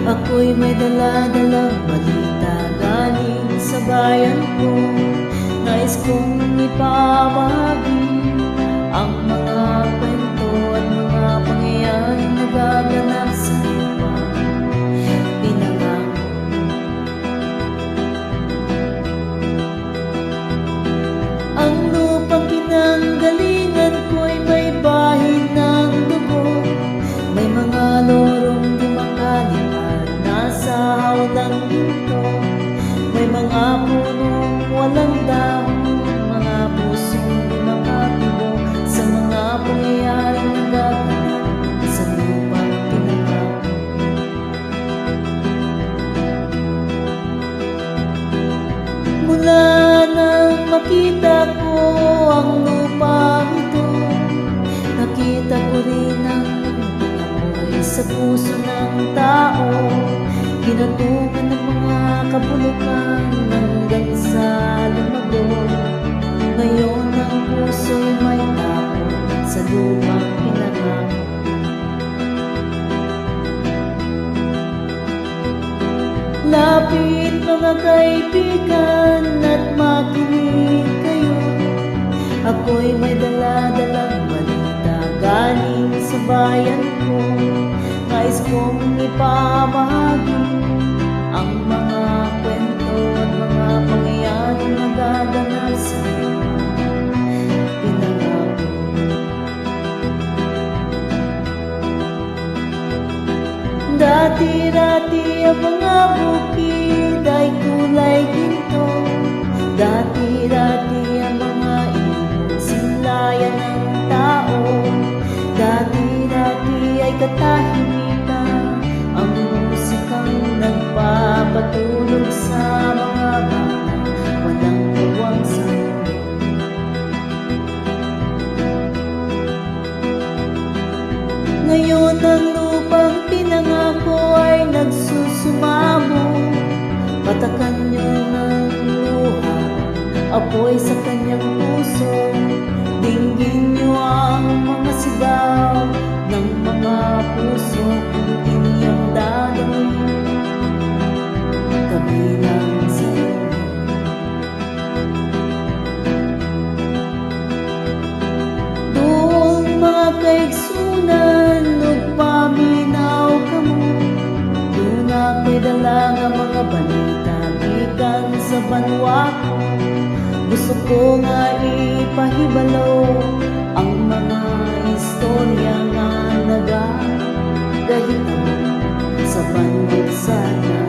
Ako'y may dala-dalang balita galing sa bayan ko. Nais kong ipamahagi ang mga kwento at mga pangyayaring nagaganap sa lupang pinangako. Ang lupang pinanggalingan ko'y may bahid ng dugo, may mga lorong di makalim at nasa hawlang ginto, may mga punong walang dahon, mga pusong di makatubo sa mga pangyayaring nagaganap sa lupang pinangako. Mula nang makita ko ang lupang ito, nakita ko rin ang amoy sa puso ng tao, ginatukan ng mga kabulukan hanggang sa lumago. Ngayon ang puso'y may tao sa lupang pinangako. Lapit mga kaibigan at makinig kayo, ako'y may dala-dalang balita galing sa bayan ko. Nais kong ipamahagi ang mga kwento at mga pangyayaring nagaganap sa pinangako. Dati-dati ang mga bukid ay kulay ginto, dati-dati ang mga ibon sinlayan ng tao, dati-dati ay katahimikan ang musikang nagpapatulog sa mga bata walang puwang sa mundo. Ngayon ang lupang pinangako ay nagsusumamo, patakan niyo ng luha, apoy sa kanyang puso, dinggin niyo ang mga sigaw ng mga puso kung inyong dadawin kabilang sa inyo. Doon mga kaigsunan, nagpaminaw ka mo, doon ako'y dala nga mga balita gikan sa banwa ko. Gusto ko nga ipahibalo ang mga istorya nga nagagahito sa banwa sana.